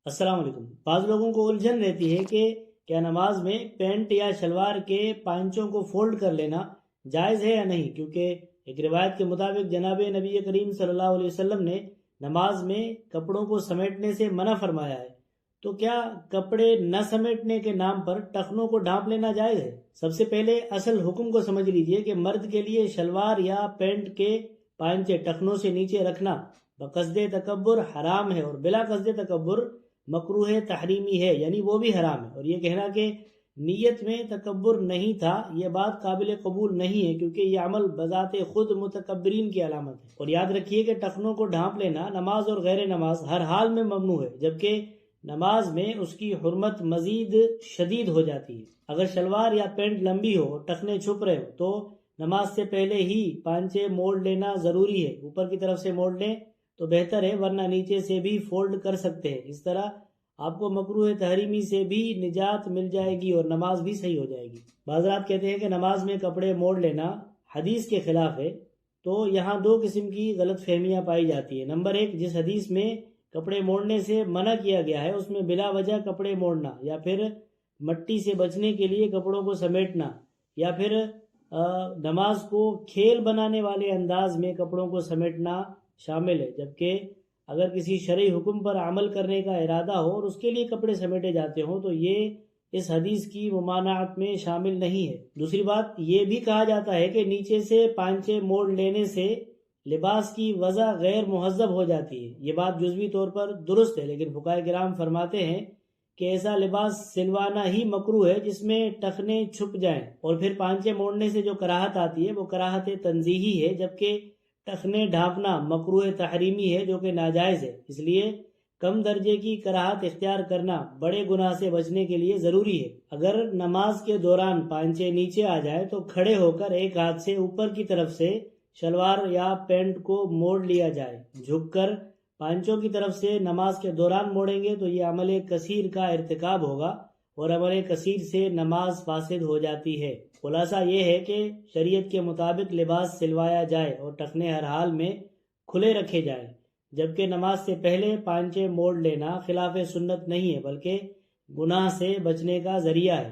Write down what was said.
السلام علیکم۔ بعض لوگوں کو الجھن رہتی ہے کہ کیا نماز میں پینٹ یا شلوار کے پائنچوں کو فولڈ کر لینا جائز ہے یا نہیں، کیونکہ ایک روایت کے مطابق جناب نبی کریم صلی اللہ علیہ وسلم نے نماز میں کپڑوں کو سمیٹنے سے منع فرمایا ہے، تو کیا کپڑے نہ سمیٹنے کے نام پر ٹخنوں کو ڈھانپ لینا جائز ہے؟ سب سے پہلے اصل حکم کو سمجھ لیجئے کہ مرد کے لیے شلوار یا پینٹ کے پائنچے ٹخنوں سے نیچے رکھنا بقصد تکبر حرام ہے، اور بلا قصد تکبر مکروہ تحریمی ہے، یعنی وہ بھی حرام ہے۔ اور یہ کہنا کہ نیت میں تکبر نہیں تھا، یہ بات قابل قبول نہیں ہے، کیونکہ یہ عمل بذات خود متکبرین کی علامت ہے۔ اور یاد رکھیے کہ ٹخنوں کو ڈھانپ لینا نماز اور غیر نماز ہر حال میں ممنوع ہے، جبکہ نماز میں اس کی حرمت مزید شدید ہو جاتی ہے۔ اگر شلوار یا پینٹ لمبی ہو اور ٹخنے چھپ رہے ہو تو نماز سے پہلے ہی پانچے موڑ لینا ضروری ہے۔ اوپر کی طرف سے موڑ لیں تو بہتر ہے، ورنہ نیچے سے بھی فولڈ کر سکتے ہیں۔ اس طرح آپ کو مکروہ تحریمی سے بھی نجات مل جائے گی اور نماز بھی صحیح ہو جائے گی۔ بعض حضرات کہتے ہیں کہ نماز میں کپڑے موڑ لینا حدیث کے خلاف ہے، تو یہاں دو قسم کی غلط فہمیاں پائی جاتی ہیں۔ نمبر ایک، جس حدیث میں کپڑے موڑنے سے منع کیا گیا ہے اس میں بلا وجہ کپڑے موڑنا، یا پھر مٹی سے بچنے کے لیے کپڑوں کو سمیٹنا، یا پھر نماز کو کھیل بنانے والے انداز میں کپڑوں کو سمیٹنا شامل ہے، جبکہ اگر کسی شرعی حکم پر عمل کرنے کا ارادہ ہو اور اس کے لیے کپڑے سمیٹے جاتے ہوں تو یہ اس حدیث کی ممانعت میں شامل نہیں ہے۔ دوسری بات، یہ بھی کہا جاتا ہے کہ نیچے سے پانچے موڑ لینے سے لباس کی وضع غیر مہذب ہو جاتی ہے۔ یہ بات جزوی طور پر درست ہے، لیکن فقہائے کرام فرماتے ہیں کہ ایسا لباس سلوانا ہی مکروہ ہے جس میں ٹخنے چھپ جائیں، اور پھر پانچے موڑنے سے جو کراہت آتی ہے وہ کراہت تنزیہی ہے، جبکہ ٹخنے ڈھانپنا مکروہ تحریمی ہے جو کہ ناجائز ہے۔ اس لیے کم درجے کی کراہت اختیار کرنا بڑے گناہ سے بچنے کے لیے ضروری ہے۔ اگر نماز کے دوران پانچے نیچے آ جائے تو کھڑے ہو کر ایک ہاتھ سے اوپر کی طرف سے شلوار یا پینٹ کو موڑ لیا جائے۔ جھک کر پانچوں کی طرف سے نماز کے دوران موڑیں گے تو یہ عمل کثیر کا ارتکاب ہوگا، اور عمل کثیر سے نماز فاسد ہو جاتی ہے۔ خلاصہ یہ ہے کہ شریعت کے مطابق لباس سلوایا جائے اور ٹخنے ہر حال میں کھلے رکھے جائیں، جبکہ نماز سے پہلے پانچے موڑ لینا خلاف سنت نہیں ہے، بلکہ گناہ سے بچنے کا ذریعہ ہے۔